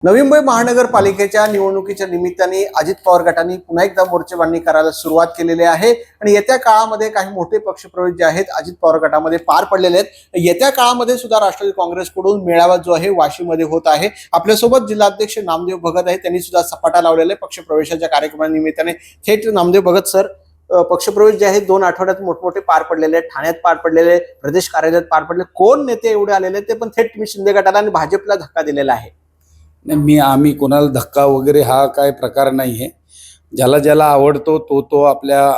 नवी मुंबई महानगरपालिकेच्या निवडणुकीच्या निमित्ताने अजित पवार गटाने पुन्हा एकदा मोर्चेबांधणी करायला सुरुवात केलेली आहे आणि येत्या काळामध्ये काही मोठे पक्षप्रवेश जे आहेत अजित पवार गटामध्ये पार पडलेले आहेत। येत्या काळामध्ये सुद्धा राष्ट्रवादी काँग्रेसकडून मेळावा जो आहे वाशीमध्ये होत आहे। आपल्यासोबत जिल्हाध्यक्ष नामदेव भगत आहे, त्यांनी सुद्धा सपाटा लावलेला आहे पक्षप्रवेशाच्या कार्यक्रमानिमित्ताने। थेट नामदेव भगत सर, पक्षप्रवेश जे आहेत 2 आठवड्यात मोठमोठे पार पडलेले आहेत, ठाण्यात पार पडलेले, प्रदेश कार्यालयात पार पडले, कोण नेते एवढे आलेले ते पण थेट तुम्ही शिंदे गटाला आणि भाजपला धक्का दिलेला आहे। नाही, आम्ही कोणाला धक्का वगैरे हा काय प्रकार नाही आहे। ज्याला ज्याला आवडतो तो आपल्या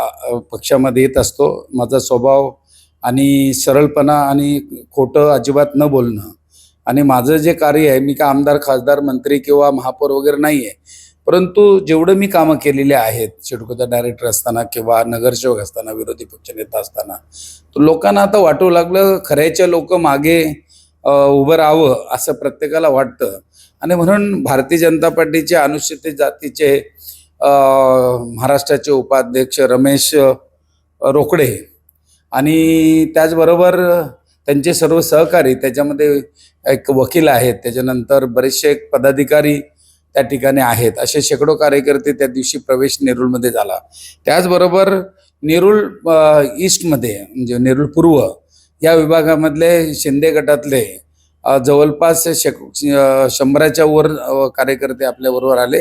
पक्षामध्ये येत असतो। माझा स्वभाव आणि सरळपणा आणि खोटं अजिबात न बोलणं आणि माझं जे कार्य आहे, मी का आमदार खासदार मंत्री किंवा महापौर वगैरे नाही आहे, परंतु जेवढं मी कामं केलेले आहेत सिडकोचा डायरेक्टर असताना किंवा नगरसेवक असताना, विरोधी पक्षनेता असताना, तर लोकांना आता वाटू लागलं खऱ्याच्या लोक मागे उभं राहावं असं प्रत्येकाला वाटतं। आणि म्हणून भारतीय जनता पार्टीचे अनुसूचित जातीचे महाराष्ट्राचे उपाध्यक्ष रमेश रोकडे आणि त्याचबरोबर त्यांचे सर्व सहकारी, त्याच्यामध्ये एक वकील आहेत, त्याच्यानंतर बरेचसे पदाधिकारी त्या ठिकाणी आहेत, असे शेकडो कार्यकर्ते त्या दिवशी प्रवेश नेरूळमध्ये झाला। त्याचबरोबर नेरूळ ईस्टमध्ये म्हणजे नेरूळ पूर्व या विभागामधले शिंदे गटातले जवळपास 100च्या वर कार्यकर्ते आपल्या बरोबर आले।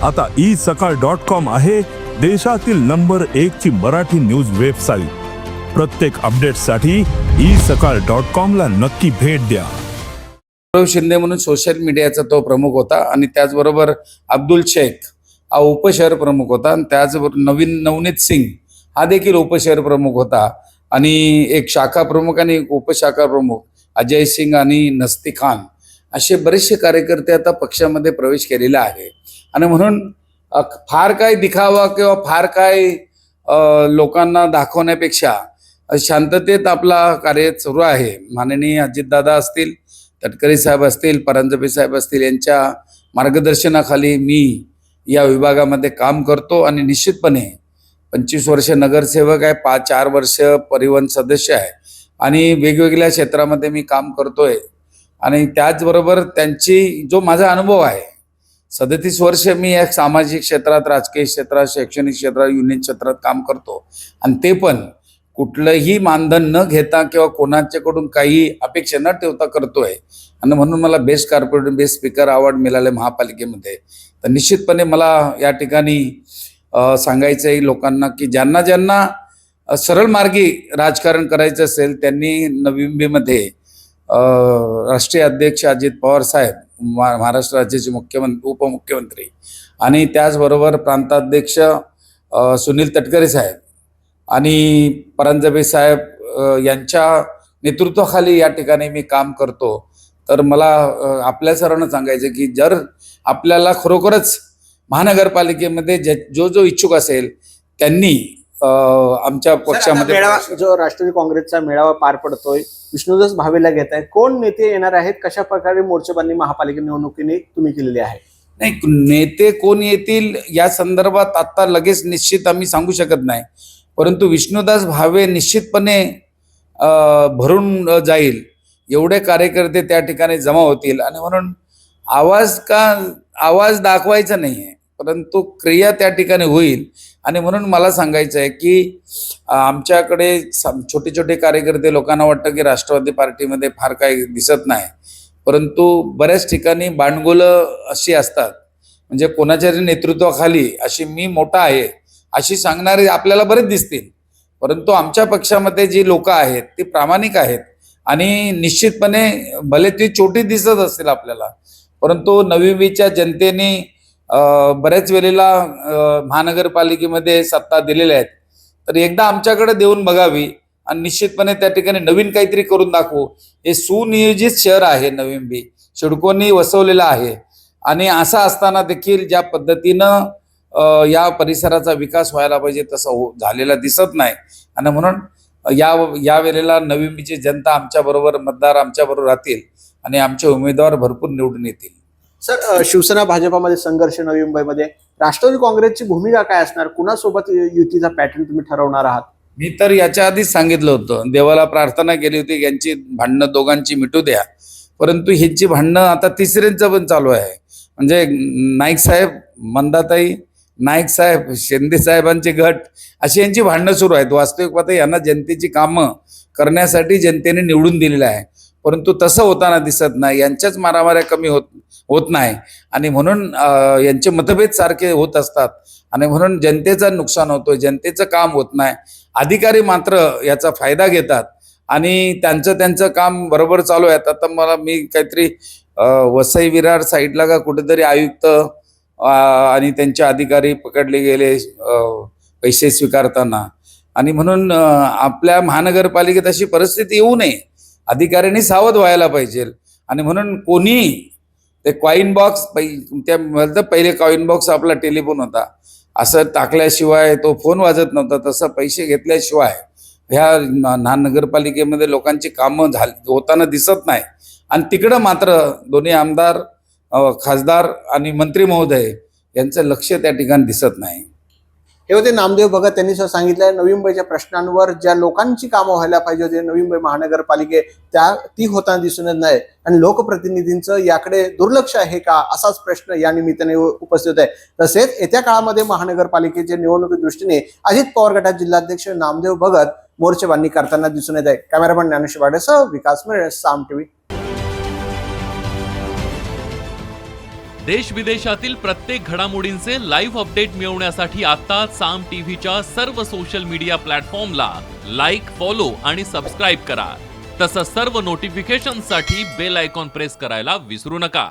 आता isakal.com आहे देशातील नंबर 1 ची मराठी न्यूज वेबसाईट। प्रत्येक अपडेटसाठी isakal.com ला नक्की भेट द्या। शिंदे म्हणून सोशल मीडियाचा तो प्रमुख होता आणि त्याचबरोबर अब्दुल शेख हा उपशहर प्रमुख होता आणि त्याचबरोबर नवनीत सिंग हा देखील उपशहर प्रमुख होता आणि एक शाखा प्रमुख आणि एक उपशाखा प्रमुख अजय सिंग आणि नस्ती खान असे बरेचसे कार्यकर्ते आता पक्षामध्ये प्रवेश केलेला आहे। आणि म्हणून फार काय दिखावा किंवा फार काय लोकांना दाखवण्यापेक्षा शांततेत आपला कार्य सुरू आहे। माननीय अजितदादा असतील, तटकरे साहेब असतील, परांजपे साहेब असतील, यांच्या मार्गदर्शनाखाली मी या विभागामध्ये काम करतो आणि निश्चितपणे 25 वर्ष नगरसेवक आहे, 4 वर्ष परिवहन सदस्य आहे आणि वेगवेगळ्या क्षेत्रामध्ये मी काम करतोय। आणि त्याचबरोबर त्यांची जो माझा अनुभव आहे, 37 वर्ष मी एक सामाजिक क्षेत्रात, राजकीय क्षेत्रात, शैक्षणिक क्षेत्रात, युनियन क्षेत्रात काम करतो आणि ते पण कुठलंही मानधन न घेता किंवा कोणाच्याकडून काही अपेक्षा न ठेवता करतोय। आणि म्हणून मला best corporate best speaker award मिळाले महापालिकेमध्ये। तर निश्चितपणे मला या ठिकाणी सांगायचं आहे लोकांना की ज्यांना ज्यांना सरळ मार्गी राजकारण करायचं असेल त्यांनी नवी मुंबईमध्ये राष्ट्रीय अध्यक्ष अजित पवार साहेब, महाराष्ट्र राज्याचे मुख्यमंत्री, उपमुख्यमंत्री आणि त्याचबरोबर प्रांताध्यक्ष सुनील तटकरे साहेब आणि परांजपे साहेब यांच्या नेतृत्वाखाली या ठिकाणी मी काम करतो। तर मला आपल्या सर्वांना सांगायचं की जर आपल्याला खरोखरच महानगरपालिकेमध्ये जो इच्छुक असेल त्यांनी आमच्या पक्षामध्ये जो राष्ट्रवादी काँग्रेसचा मेळावा पार पडतोय, विष्णुदास भावेला घेत आहे, कोण नेते येणार आहेत, कशा प्रकारे मोर्चेबांधणी महापालिका निवडणुकीने तुम्ही केलेली आहे? नाही, नेते कोण येतील या संदर्भात आता लगेच निश्चित आम्ही सांगू शकत नाही, परंतु विष्णुदास भावे निश्चितपणे भरून जाईल एवढे कार्यकर्ते त्या ठिकाणी जमा होतील। आणि म्हणून आवाज दाखवायचा नाहीये, परंतु क्रिया त्या ठिकाणी होईल। आणि म्हणून मला सांगायचं आहे की आमच्याकडे छोटे छोटे कार्यकर्ते, लोकांना वाटतं की राष्ट्रवादी पार्टीमध्ये फार काही दिसत नाही, परंतु बऱ्याच ठिकाणी बांडगोलं अशी असतात, म्हणजे कोणाच्या नेतृत्वाखाली अशी मी मोठा आहे अशी सांगणारे आपल्याला बरेच दिसतील, परंतु आमच्या पक्षामध्ये जी लोक आहेत ती प्रामाणिक आहेत आणि निश्चितपणे भले ती छोटी दिसत असतील आपल्याला, परंतु नवी मुंबईच्या जनतेने बऱ्याच वेळेला महानगरपालिकेमध्ये सत्ता दिलेल्या आहेत, तर एकदा आमच्याकडे देऊन बघावी आणि निश्चितपणे त्या ठिकाणी नवीन काहीतरी करून दाखवू। हे सुनियोजित शहर आहे नवी मुंबई, सिडकोनी वसवलेलं आहे आणि असं असताना देखील ज्या पद्धतीनं या परिसराचा विकास व्हायला पाहिजे तसं झालेला दिसत नाही। आणि म्हणून या वेळेला नवी मुंबईची जनता आमच्या बरोबर, मतदार आमच्या बरोबर राहतील आणि आमचे उमेदवार भरपूर निवडून येतील। सर, शिवसेना भाजपामध्ये संघर्ष नवी मुंबईमध्ये, राष्ट्रवादी काँग्रेसची भूमिका काय असणार, कुणासोबत युतीचा पॅटर्न तुम्ही ठरवणार आहात? मी तर याच्या आधीच सांगितलं होतं, देवाला प्रार्थना केली होती यांची भांडणं दोघांची मिटू द्या, परंतु ह्यांची भांडणं आता तिसऱ्यांचं पण चालू आहे. म्हणजे नाईक साहेब, मंदाताई, नाईक साहेब, शिंदे साहेबांचे गट, अशी यांची भांडणं सुरू आहेत. वास्तविक पाहता यांना जनतेची कामं करण्यासाठी जनतेने निवडून दिलेलं आहे, परंतु तसं होताना दिसत नाही. यांच्याच मारामाऱ्या कमी होत नाही आणि म्हणून यांचे मतभेद सारखे होत असतात आणि म्हणून जनतेचं नुकसान होतं, जनतेचं काम होत नाही. अधिकारी मात्र याचा फायदा घेतात आणि त्यांचं काम बरोबर चालू आहे. आता मी काहीतरी वसई विरार साईडला का कुठेतरी आयुक्त आणि त्यांचे अधिकारी पकडले गेले पैसे स्वीकारताना, आणि म्हणून आपल्या महानगरपालिकेत अशी परिस्थिती येऊ नये. अधिकाऱ्यांनी सावध व्हायला पाहिजे आणि म्हणून कोणी ते कॉईन बॉक्स त्या पहिले कॉईन बॉक्स आपला टेलिफोन होता, असं टाकल्याशिवाय तो फोन वाजत नव्हता, तसं पैसे घेतल्याशिवाय ह्या महानगरपालिकेमध्ये लोकांची कामं होताना दिसत नाही. आणि तिकडं मात्र दोन्ही आमदार, खासदार आणि मंत्री महोदय यांचं लक्ष त्या ठिकाणी दिसत नाही. हे होते नामदेव भगत. त्यांनी असं सांगितलंय नवी मुंबईच्या प्रश्नांवर ज्या लोकांची कामं व्हायला पाहिजे होती नवी मुंबई महानगरपालिके ती होताना दिसून येत नाही आणि लोकप्रतिनिधींचं याकडे दुर्लक्ष आहे का, असाच प्रश्न या निमित्ताने उपस्थित आहे. तसेच येत्या काळामध्ये महानगरपालिकेच्या निवडणुकी दृष्टीने अजित पवार गटाचे जिल्हाध्यक्ष नामदेव भगत मोर्चेबांधणी करताना दिसून येत आहे. कॅमेरामॅन ज्ञानेश्वर वाडेसह विकास मिळे, साम टीव्ही. देश विदेशातील प्रत्येक घडामोडींचे लाईव्ह अपडेट मिळवण्यासाठी आता साम टीव्हीच्या सर्व सोशल मीडिया प्लॅटफॉर्मला लाईक, फॉलो आणि सबस्क्राईब करा. तसंच सर्व नोटिफिकेशनसाठी बेल आयकॉन प्रेस करायला विसरू नका.